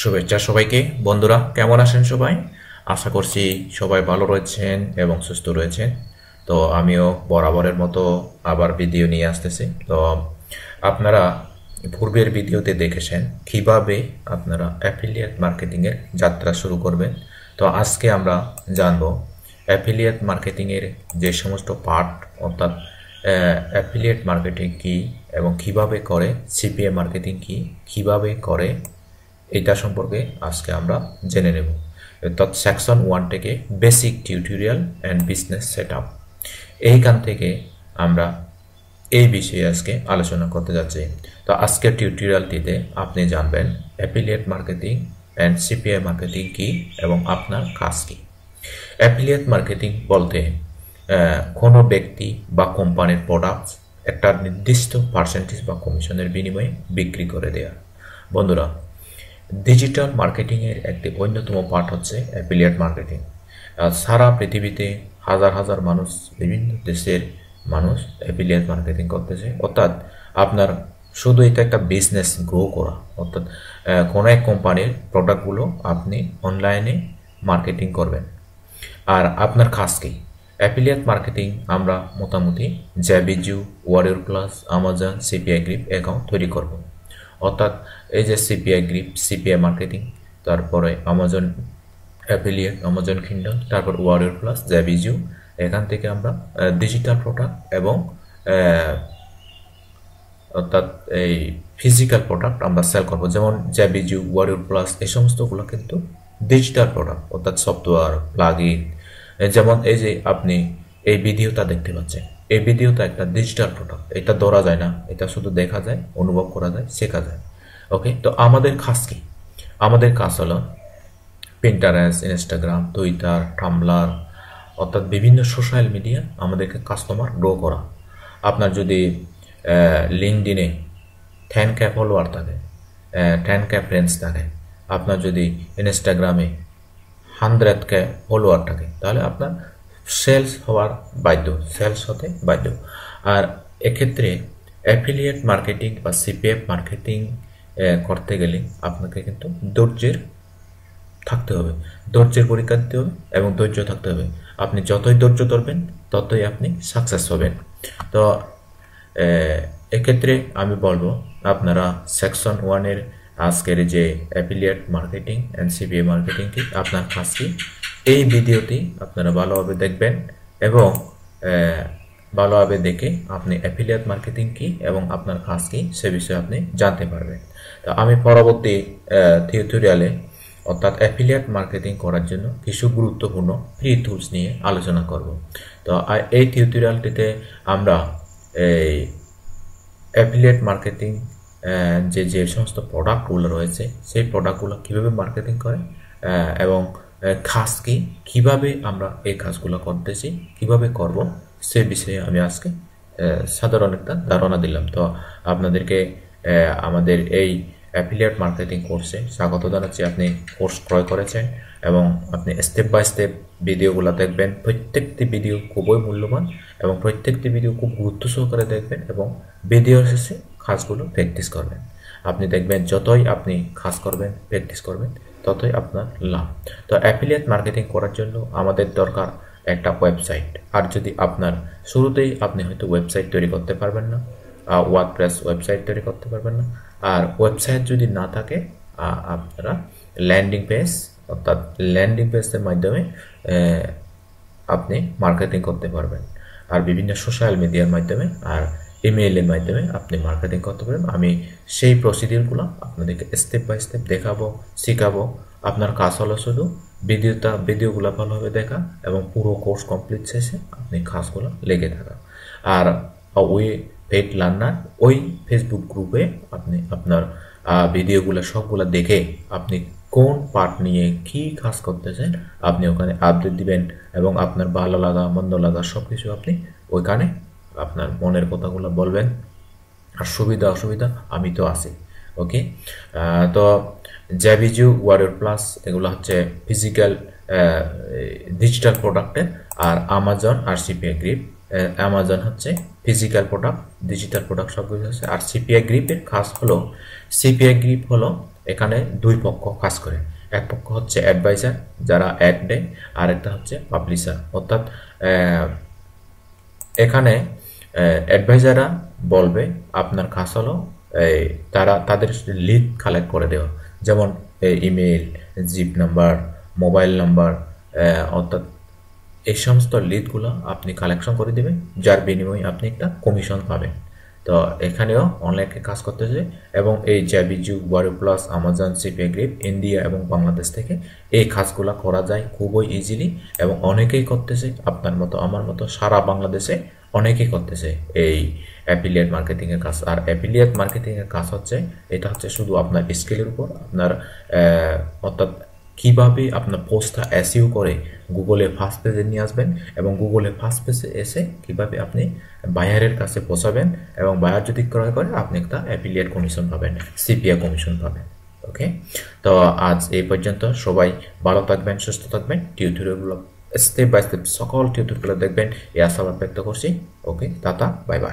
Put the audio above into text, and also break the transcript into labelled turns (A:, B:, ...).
A: শুভেচ্ছা সবাইকে। বন্ধুরা কেমন আছেন সবাই? আশা করছি সবাই ভালো রয়েছেন এবং সুস্থ রয়েছেন। তো আমিও বরাবরের মতো আবার ভিডিও নিয়ে আসতেছি। তো আপনারা পূর্বের ভিডিওতে দেখেছেন কিভাবে আপনারা অ্যাফিলিয়েট মার্কেটিংয়ের যাত্রা শুরু করবেন। তো আজকে আমরা জানবো অ্যাফিলিয়েট মার্কেটিংয়ের যে সমস্ত পার্ট, অর্থাৎ অ্যাফিলিয়েট মার্কেটিং কী এবং কিভাবে করে, সিপিএ মার্কেটিং কী, কিভাবে করে, এটা সম্পর্কে আজকে আমরা জেনে নেব। অর্থাৎ সেকশন 1 থেকে basic tutorial and business setup, এইখান থেকে আমরা এই বিষয়ে আজকে আলোচনা করতে যাচ্ছি। তো আজকের টিউটোরিয়ালটিতে আপনি জানবেন affiliate marketing and CPA marketing কী এবং আপনার কাজ কী। অ্যাফিলিয়েট মার্কেটিং বলতে কোনো ব্যক্তি বা কোম্পানির প্রোডাক্ট একটা নির্দিষ্ট পার্সেন্টেজ বা কমিশনের বিনিময়ে বিক্রি করে দেয়া। বন্ধুরা, ডিজিটাল মার্কেটিংয়ের একটি অন্যতম পার্ট হচ্ছে অ্যাফিলিয়েট মার্কেটিং। সারা পৃথিবীতে হাজার হাজার মানুষ, বিভিন্ন দেশের মানুষ অ্যাফিলিয়েট মার্কেটিং করতেছে। অর্থাৎ আপনার শুধু এটা একটা বিজনেস গ্রো করা, অর্থাৎ কোনো এক কোম্পানির প্রোডাক্টগুলো আপনি অনলাইনে মার্কেটিং করবেন। আর আপনার কাজ কি? অ্যাফিলিয়েট মার্কেটিং আমরা মোটামুটি জ্যাবিজু, warrior plus, Amazon, CPA grip account তৈরি করব। অর্থাৎ এই যে সিপিআই গ্রিপ, সিপিআই মার্কেটিং, তারপরে আমাজন অ্যাফিলিয়েট, আমাজন কিংডম, তারপর ওয়ারিয়র প্লাস, জ্যাবিজু, এখান থেকে আমরা ডিজিটাল প্রোডাক্ট এবং অর্থাৎ এই ফিজিক্যাল প্রোডাক্ট আমরা সেল করবো। যেমন জ্যাবিজু, ওয়ারিয়র প্লাস, এই সমস্তগুলো কিন্তু ডিজিটাল প্রোডাক্ট, অর্থাৎ সফটওয়্যার, প্লাগইন। যেমন এই যে আপনি এই ভিডিওটা দেখতে পাচ্ছেন, এই ভিডিওটা একটা ডিজিটাল প্রোডাক্ট। এটা ধরা যায় না, এটা শুধু দেখা যায়, অনুভব করা যায়, শেখা যায়। ওকে, তো আমাদের কাজ কি? আমাদের কাজ হলো পিন্টারেস্ট, ইনস্টাগ্রাম, টুইটার, টাম্বলার, অর্থাৎ বিভিন্ন সোশ্যাল মিডিয়া আমাদেরকে কাস্টমার গ্রো করা। আপনার যদি লিঙ্কডিনে 10K ফলোয়ার থাকে, 10K ফ্রেন্ডস থাকে, আপনার যদি ইনস্টাগ্রামে 100K ফলোয়ার থাকে, তাহলে আপনার সেলস হওয়ার বাধ্য, সেলস হতে বাধ্য। আর এক্ষেত্রে অ্যাফিলিয়েট মার্কেটিং বা সিপিএফ মার্কেটিং করতে গেলে আপনাকে কিন্তু ধৈর্যের থাকতে হবে, ধৈর্যের পরীক্ষা দিতে হবে এবং ধৈর্য থাকতে হবে। আপনি যতই ধৈর্য ধরবেন ততই আপনি সাকসেস হবেন। তো এক্ষেত্রে আমি বলবো আপনারা সেকশন 1-এর আজকের যে affiliate marketing and CPA marketing কি, আপনার কাজ কি, এই ভিডিওটি আপনারা ভালোভাবে দেখবেন এবং ভালোভাবে দেখে আপনি অ্যাফিলিয়েট মার্কেটিং কি এবং আপনার কাজ কি সে বিষয়ে আপনি জানতে পারবেন। তো আমি পরবর্তী টিউটোরিয়ালে অর্থাৎ অ্যাফিলিয়েট মার্কেটিং করার জন্য কিছু গুরুত্বপূর্ণ ফ্রি টুলস নিয়ে আলোচনা করব। তো এই টিউটোরিয়ালটিতে আমরা এই অ্যাফিলিয়েট মার্কেটিং যে সমস্ত প্রোডাক্টগুলো রয়েছে, সেই প্রোডাক্টগুলো কীভাবে মার্কেটিং করে এবং কাজ কি, কীভাবে আমরা এই কাজগুলো করতেছি, কীভাবে করব, সে বিষয়ে আমি আজকে সাধারণ একটা ধারণা দিলাম। তো আপনাদেরকে আমাদের এই অ্যাফিলিয়েট মার্কেটিং কোর্সে স্বাগত জানাচ্ছি। আপনি কোর্স ক্রয় করেছেন এবং আপনি স্টেপ বাই স্টেপ ভিডিওগুলো দেখবেন। প্রত্যেকটি ভিডিও খুবই মূল্যবান এবং প্রত্যেকটি ভিডিও খুব গুরুত্ব সহকারে দেখবেন এবং ভিডিও শেষে কাজগুলো প্র্যাকটিস করবেন। আপনি দেখবেন যতই আপনি কাজ করবেন, প্র্যাকটিস করবেন, ততই আপনার লাভ। তো অ্যাফিলিয়েট মার্কেটিং করার জন্য আমাদের দরকার একটা ওয়েবসাইট। আর যদি আপনার শুরুতেই আপনি হয়তো ওয়েবসাইট তৈরি করতে পারবেন না, ওয়ার্ডপ্রেস ওয়েবসাইট তৈরি করতে পারবেন না, আর ওয়েবসাইট যদি না থাকে আপনারা ল্যান্ডিং পেজ, অর্থাৎ ল্যান্ডিং পেজের মাধ্যমে আপনি মার্কেটিং করতে পারবেন। আর বিভিন্ন সোশ্যাল মিডিয়ার মাধ্যমে আর ইমেইলের মাধ্যমে আপনি মার্কেটিং করতে পারবেন। আমি সেই প্রসিডিউরগুলো আপনাদেরকে স্টেপ বাই স্টেপ দেখাবো, শেখাবো। আপনার কাজ হলো শুধু ভিডিওগুলো ভালোভাবে দেখা এবং পুরো কোর্স কমপ্লিট শেষে আপনি কাজগুলো লেগে থাকা। আর ওই পেইড লার্নার, ওই ফেসবুক গ্রুপে আপনি আপনার ভিডিওগুলো সবগুলো দেখে আপনি কোন পার্ট নিয়ে কি কাজ করতেছেন আপনি ওখানে আপডেট দিবেন এবং আপনার ভালো লাগা মন্দ লাগা সব কিছু আপনি ওইখানে আপনার মনের কথাগুলো বলবেন। আর সুবিধা অসুবিধা আমি তো আছি। ওকে, তো জ্যাবিজু, ওয়ারিয়র প্লাস এগুলো হচ্ছে ফিজিক্যাল ডিজিটাল প্রোডাক্টের, আর আমাজন আর সিপিআই গ্রিপ। আমাজন হচ্ছে ফিজিক্যাল প্রোডাক্ট, ডিজিটাল প্রোডাক্ট সবগুলো আছে। আর সিপিআই গ্রিপের কাজ হলো, সিপিআই গ্রিপ হলো এখানে দুই পক্ষ কাজ করে। এক পক্ষ হচ্ছে অ্যাডভাইজার যারা অ্যাড দেয়, আর একটা হচ্ছে পাবলিশার। অর্থাৎ এখানে অ্যাডভাইজাররা বলবে আপনার কাজ হলো তাদের লিড কালেক্ট করে দেওয়া, যেমন email, zip number, mobile number, অর্থাৎ এই সমস্ত লিডগুলো আপনি কালেকশন করে দেবেন, যার বিনিময়ে আপনি একটা কমিশন পাবেন। তো এখানেও অনলাইনে কাজ করতেছে এবং এই জ্যাবিজু, warrior plus, Amazon, CPA grip India এবং বাংলাদেশ থেকে এই কাজগুলো করা যায় খুবই ইজিলি এবং অনেকেই করতেছে। আপনার মতো আমার মতো সারা বাংলাদেশে অনেকেই করতেছে এই অ্যাফিলিয়েট মার্কেটিংয়ের কাজ। আর অ্যাফিলিয়েট মার্কেটিংয়ের কাজ হচ্ছে এটা হচ্ছে শুধু আপনার স্কিলের উপর, আপনার অর্থাৎ কিভাবে আপনার পোস্টটা এসইও করে গুগলে ফার্স্ট পেজে নিয়ে আসবেন এবং গুগলে ফার্স্ট পেজে এসে কিভাবে আপনি বায়ারের কাছে পৌঁছাবেন এবং বায়ার যদি ক্রয় করে আপনি একটা অ্যাফিলিয়েট কমিশন পাবেন, সিপিএ কমিশন পাবেন। ওকে, তো আজ এই পর্যন্ত। সবাই ভালো থাকবেন, সুস্থ থাকবেন। টিউটোরিয়ালগুলো স্টেপ বাই স্টেপ সকল টিউটোরিয়ালগুলো দেখবেন এই আশাবাদ ব্যক্ত করছি। ওকে, টাটা, বাই বাই।